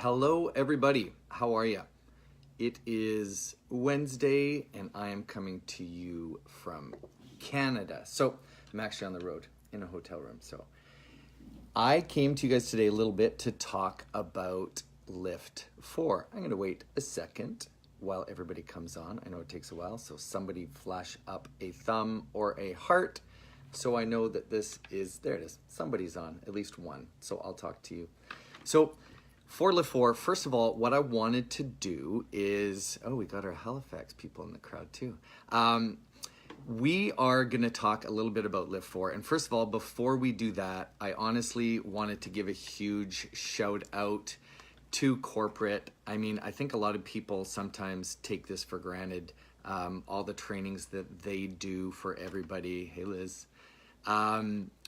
Hello, everybody. How are you? It is Wednesday, and I am coming to you from Canada. So I'm actually on the road in a hotel room. So I came to you guys today a little bit to talk about LIIFT4. I'm going to wait a second while everybody comes on. I know it takes a while, so somebody flash up a thumb or a heart so I know that this is, there it is, somebody's on, at least one. So I'll talk to you. So for LIIFT4, first of all, what I wanted to do is, oh, we got our Halifax people in the crowd too. We are going to talk a little bit about LIIFT4. And first of all, before we do that, I honestly wanted to give a huge shout out to corporate. I mean, I think a lot of people sometimes take this for granted, all the trainings that they do for everybody. Hey, Liz.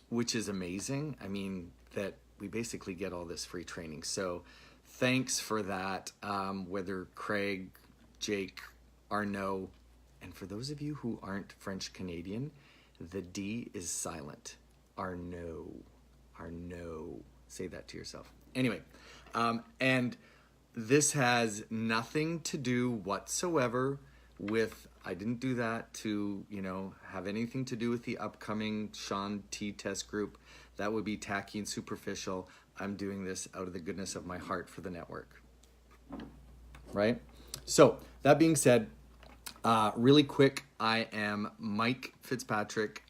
Which is amazing. I mean, that we basically get all this free training. So thanks for that, whether Craig, Jake, Arnaud, and for those of you who aren't French Canadian, the D is silent. Arnaud. Say that to yourself. Anyway, and this has nothing to do whatsoever with, I didn't do that to, have anything to do with the upcoming Sean T test group. That would be tacky and superficial. I'm doing this out of the goodness of my heart for the network. Right? So, that being said, really quick, I am Mike Fitzpatrick.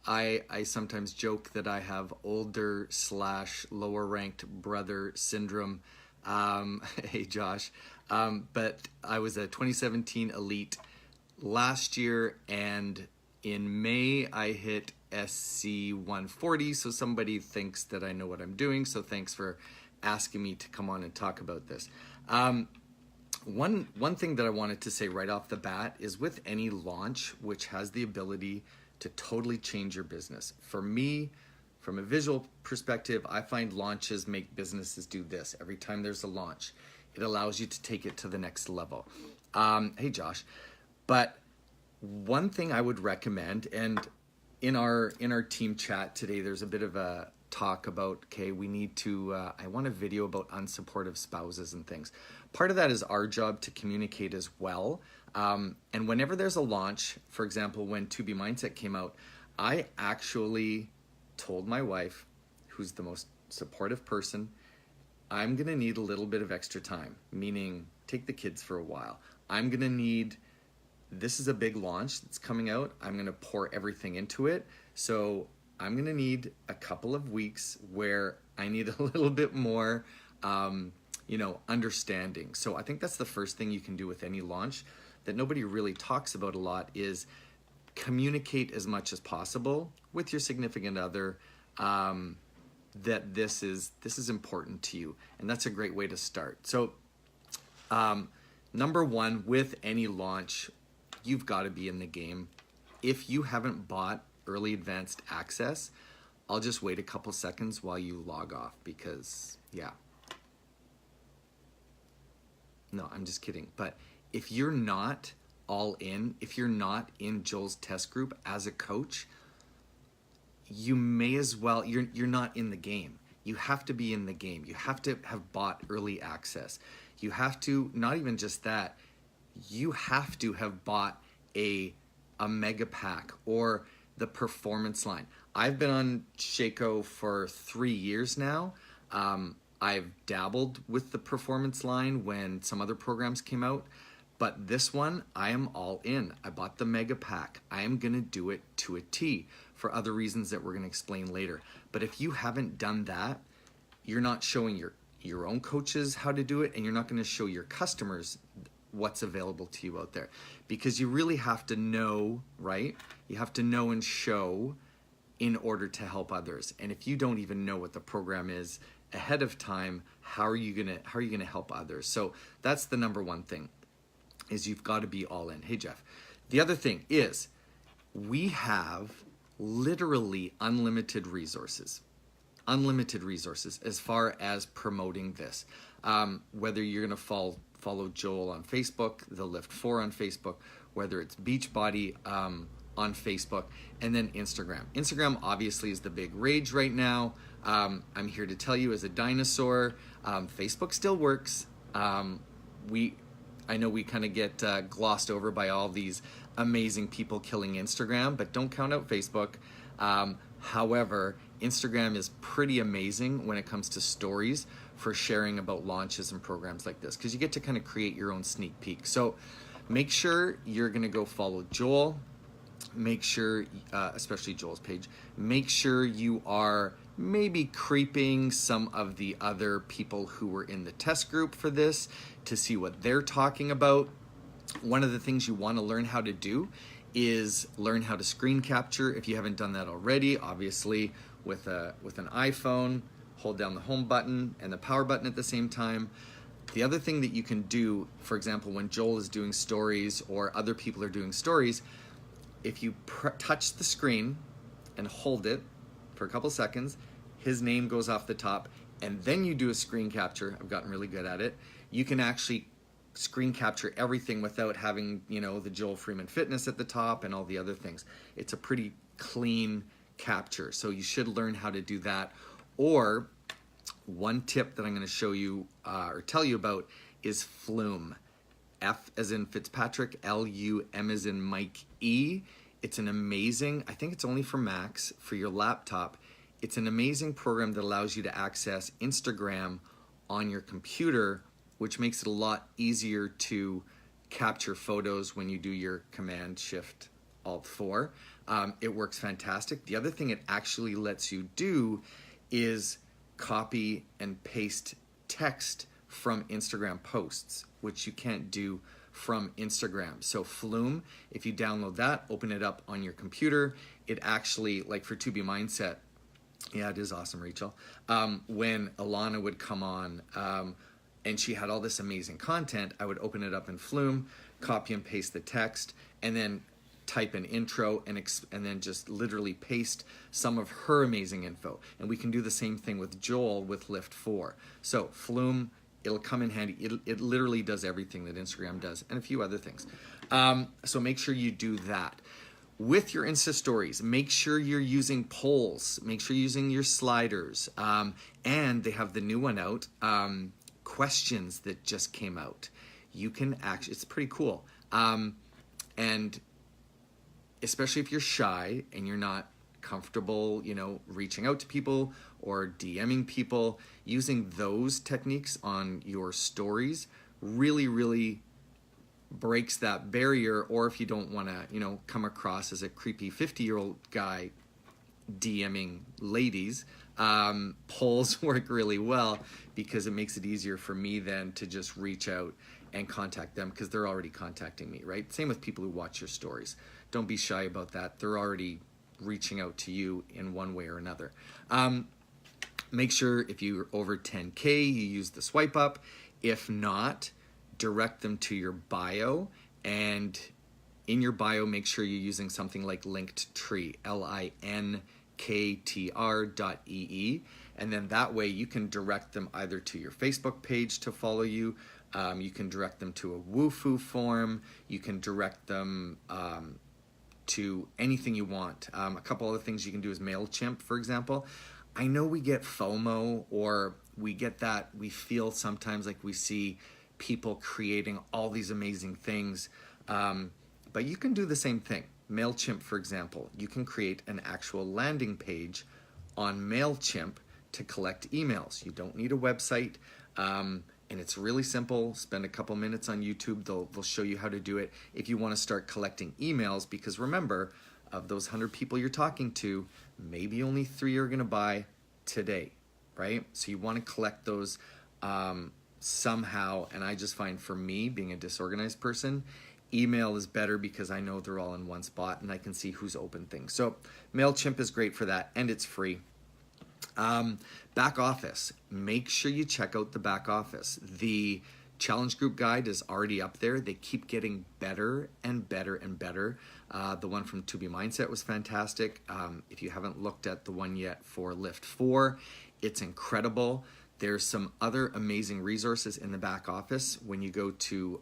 I sometimes joke that I have older / lower ranked brother syndrome. Hey, Josh. But I was a 2017 elite last year, and in May I hit SC 140, so somebody thinks that I know what I'm doing, so thanks for asking me to come on and talk about this. One thing that I wanted to say right off the bat is with any launch, which has the ability to totally change your business. For me, from a visual perspective, I find launches make businesses do this. Every time there's a launch, it allows you to take it to the next level. Hey, Josh. But one thing I would recommend, and in our team chat today, there's a bit of a talk about, okay, we need to, I want a video about unsupportive spouses and things. Part of that is our job to communicate as well. And whenever there's a launch, for example, when To Be Mindset came out, I actually told my wife, who's the most supportive person, I'm going to need a little bit of extra time, meaning take the kids for a while. I'm going to need, this is a big launch that's coming out. I'm going to pour everything into it. So I'm going to need a couple of weeks where I need a little bit more, understanding. So I think that's the first thing you can do with any launch that nobody really talks about a lot is communicate as much as possible with your significant other, that this is important to you, and that's a great way to start. So number one, with any launch, you've got to be in the game. If you haven't bought early advanced access, I'll just wait a couple seconds while you log off because no, I'm just kidding. But if you're not all in, if you're not in Joel's test group as a coach, you may as well, you're not in the game. You have to be in the game. You have to have bought early access. You have to, not even just that, you have to have bought a mega pack or the performance line. I've been on Shaco for 3 years now. I've dabbled with the performance line when some other programs came out. But this one, I am all in. I bought the mega pack. I am going to do it to a T for other reasons that we're going to explain later. But if you haven't done that, you're not showing your own coaches how to do it, and you're not going to show your customers what's available to you out there. Because you really have to know, right? You have to know and show in order to help others. And if you don't even know what the program is ahead of time, how are you going to help others? So that's the number one thing, is you've got to be all in. Hey, Jeff. The other thing is we have literally unlimited resources as far as promoting this. Whether you're going to follow Joel on Facebook, the LIIFT4 on Facebook, whether it's Beachbody on Facebook, and then Instagram. Instagram obviously is the big rage right now. I'm here to tell you, as a dinosaur, Facebook still works. I know we kind of get glossed over by all these amazing people killing Instagram, but don't count out Facebook. However, Instagram is pretty amazing when it comes to stories for sharing about launches and programs like this, because you get to kind of create your own sneak peek. So make sure you're going to go follow Joel. Make sure, especially Joel's page, make sure you are maybe creeping some of the other people who were in the test group for this to see what they're talking about. One of the things you want to learn how to do is learn how to screen capture. If you haven't done that already, obviously with an iPhone, hold down the home button and the power button at the same time. The other thing that you can do, for example, when Joel is doing stories or other people are doing stories, if you touch the screen and hold it for a couple seconds, his name goes off the top, and then you do a screen capture. I've gotten really good at it. You can actually screen capture everything without having, the Joel Freeman Fitness at the top and all the other things. It's a pretty clean capture, so you should learn how to do that. Or one tip that I'm going to show you or tell you about is Flume. F as in Fitzpatrick, L-U-M as in Mike E. It's an amazing, I think it's only for Macs, for your laptop. It's an amazing program that allows you to access Instagram on your computer, which makes it a lot easier to capture photos when you do your Command-Shift-Alt-4. It works fantastic. The other thing it actually lets you do is copy and paste text from Instagram posts, which you can't do from Instagram. So Flume, if you download that, open it up on your computer, it actually, like for To Be Mindset, yeah, it is awesome, Rachel. When Alana would come on and she had all this amazing content, I would open it up in Flume, copy and paste the text, and then type an intro and then just literally paste some of her amazing info. And we can do the same thing with Joel with LIIFT4. So Flume, it'll come in handy. It literally does everything that Instagram does and a few other things. So make sure you do that. With your Insta stories, make sure you're using polls. Make sure you're using your sliders. And they have the new one out, questions that just came out. You can actually, it's pretty cool. And especially if you're shy and you're not comfortable, reaching out to people or DMing people, using those techniques on your stories really, really breaks that barrier. Or if you don't want to, come across as a creepy 50-year-old guy DMing ladies, polls work really well because it makes it easier for me then to just reach out and contact them because they're already contacting me, right? Same with people who watch your stories. Don't be shy about that. They're already reaching out to you in one way or another. Make sure if you're over 10K, you use the swipe up. If not, direct them to your bio. And in your bio, make sure you're using something like Linktree, linktr.ee. And then that way you can direct them either to your Facebook page to follow you. You can direct them to a Woofu form. You can direct them to anything you want. A couple other things you can do is MailChimp, for example. I know we get FOMO, or we get that we feel sometimes like we see people creating all these amazing things, but you can do the same thing. MailChimp, for example, you can create an actual landing page on MailChimp to collect emails. You don't need a website, and it's really simple. Spend a couple minutes on YouTube. They'll show you how to do it if you want to start collecting emails, because remember, of those 100 people you're talking to, maybe only 3 are going to buy today, right? So you want to collect those somehow. And I just find, for me, being a disorganized person, email is better because I know they're all in one spot and I can see who's opened things. So MailChimp is great for that, and it's free. Back office. Make sure you check out the back office. The challenge group guide is already up there. They keep getting better and better and better. The one from To Be Mindset was fantastic. If you haven't looked at the one yet for LIIFT4, it's incredible. There's some other amazing resources in the back office. When you go to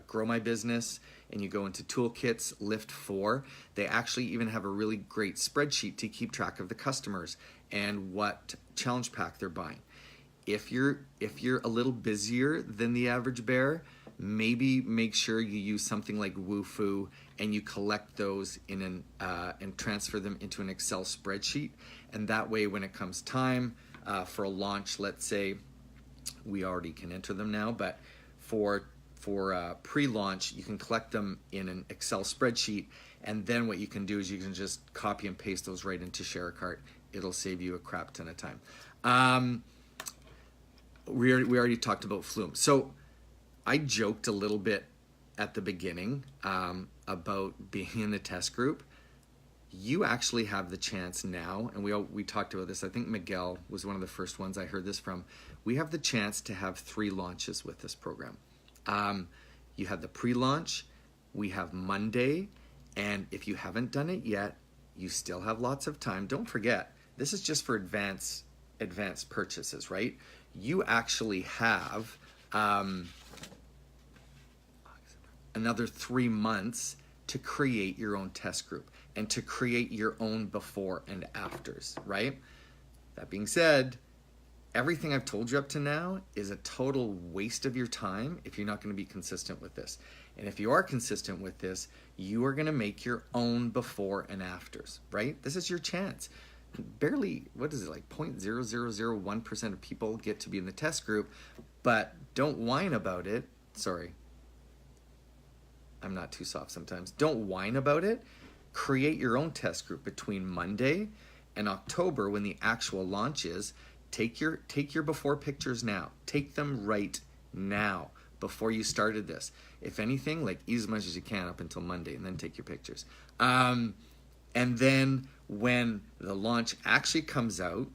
Grow My Business and you go into Toolkits, LIIFT4, they actually even have a really great spreadsheet to keep track of the customers and what challenge pack they're buying. If you're a little busier than the average bear, maybe make sure you use something like WooFoo and you collect those in and transfer them into an Excel spreadsheet. And that way, when it comes time for a launch, let's say, we already can enter them now, but for pre-launch, you can collect them in an Excel spreadsheet, and then what you can do is you can just copy and paste those right into ShareCart. It'll save you a crap ton of time. We already talked about Flume. So I joked a little bit at the beginning about being in the test group. You actually have the chance now, and we talked about this. I think Miguel was one of the first ones I heard this from. We have the chance to have 3 launches with this program. You have the pre-launch, we have Monday, and if you haven't done it yet, you still have lots of time. Don't forget, this is just for advanced purchases, right? You actually have another 3 months to create your own test group and to create your own before and afters, right? That being said, everything I've told you up to now is a total waste of your time if you're not going to be consistent with this. And if you are consistent with this, you are going to make your own before and afters, right? This is your chance. Barely, what is it, like 0.0001% of people get to be in the test group, but don't whine about it. Sorry, I'm not too soft sometimes. Don't whine about it. Create your own test group between Monday and October when the actual launch is. Take your before pictures now. Take them right now before you started this. If anything, like, eat as much as you can up until Monday and then take your pictures. And then when the launch actually comes out,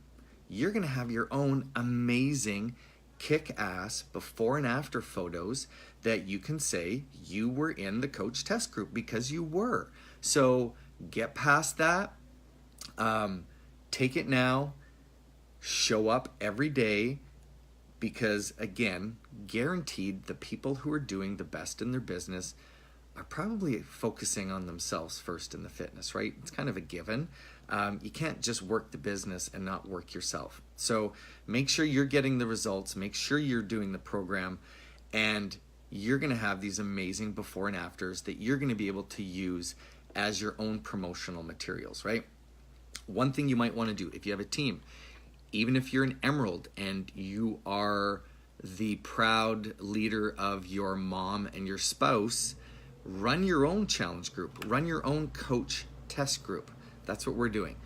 you're going to have your own amazing kick-ass before and after photos that you can say you were in the coach test group, because you were. So get past that. Take it now. Show up every day, because again, guaranteed the people who are doing the best in their business are probably focusing on themselves first in the fitness, right? It's kind of a given. You can't just work the business and not work yourself. So make sure you're getting the results, make sure you're doing the program, and you're going to have these amazing before and afters that you're going to be able to use as your own promotional materials, right? One thing you might want to do if you have a team, even if you're an Emerald and you are the proud leader of your mom and your spouse, run your own challenge group, run your own coach test group. That's what we're doing.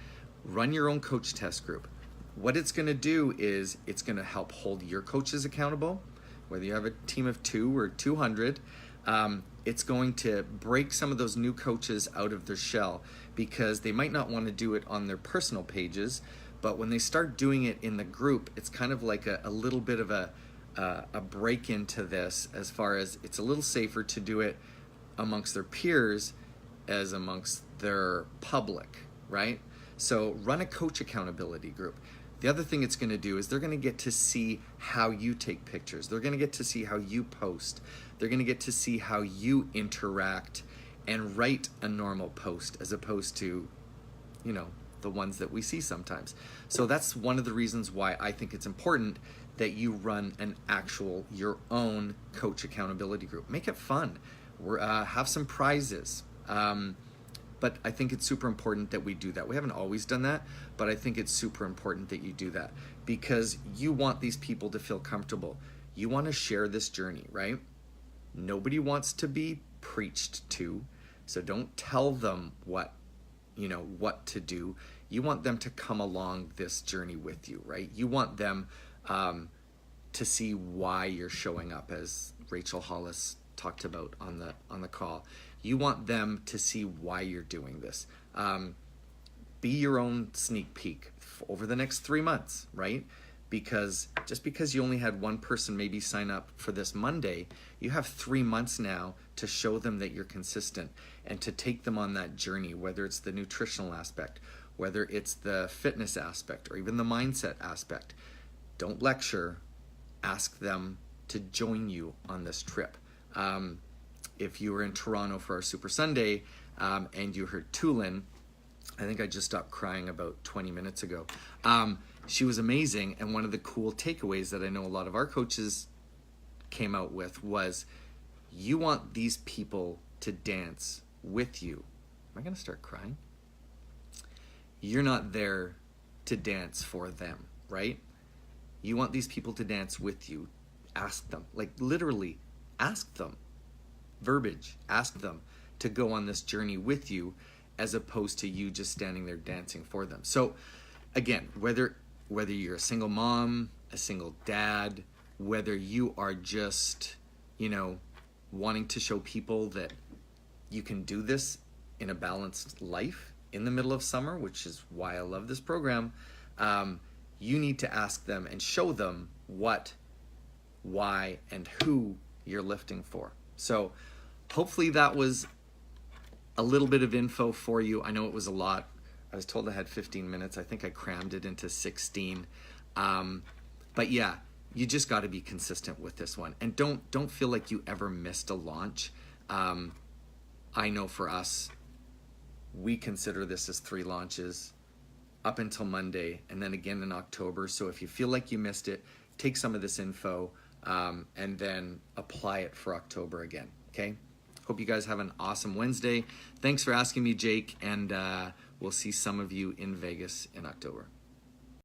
Run your own coach test group. What it's going to do is it's going to help hold your coaches accountable, whether you have a team of 2 or 200. It's going to break some of those new coaches out of their shell, because they might not want to do it on their personal pages, but when they start doing it in the group, it's kind of like a little bit of a break into this, as far as it's a little safer to do it amongst their peers as amongst their public, right? So run a coach accountability group. The other thing it's going to do is they're going to get to see how you take pictures. They're going to get to see how you post. They're going to get to see how you interact and write a normal post, as opposed to, the ones that we see sometimes. So that's one of the reasons why I think it's important that you run your own coach accountability group. Make it fun. Have some prizes. But I think it's super important that we do that. We haven't always done that, but I think it's super important that you do that, because you want these people to feel comfortable. You want to share this journey, right? Nobody wants to be preached to, so don't tell them what to do. You want them to come along this journey with you, right? You want them to see why you're showing up, as Rachel Hollis talked about on the call. You want them to see why you're doing this. Be your own sneak peek over the next 3 months, right? Because just because you only had one person maybe sign up for this Monday, you have 3 months now to show them that you're consistent and to take them on that journey, whether it's the nutritional aspect, whether it's the fitness aspect, or even the mindset aspect. Don't lecture, ask them to join you on this trip. If you were in Toronto for our Super Sunday and you heard Tulin, I think I just stopped crying about 20 minutes ago. She was amazing, and one of the cool takeaways that I know a lot of our coaches came out with was, you want these people to dance with you. Am I going to start crying? You're not there to dance for them, right? You want these people to dance with you. Ask them, like literally ask them. Verbiage, ask them to go on this journey with you, as opposed to you just standing there dancing for them. So again, whether you're a single mom, a single dad, whether you are just, wanting to show people that you can do this in a balanced life in the middle of summer, which is why I love this program, you need to ask them and show them what, why, and who you're lifting for. So hopefully that was a little bit of info for you. I know it was a lot. I was told I had 15 minutes. I think I crammed it into 16. But yeah, you just got to be consistent with this one. And don't feel like you ever missed a launch. I know for us, we consider this as 3 launches up until Monday, and then again in October. So if you feel like you missed it, take some of this info and then apply it for October again, okay? Hope you guys have an awesome Wednesday. Thanks for asking me, Jake, and we'll see some of you in Vegas in October.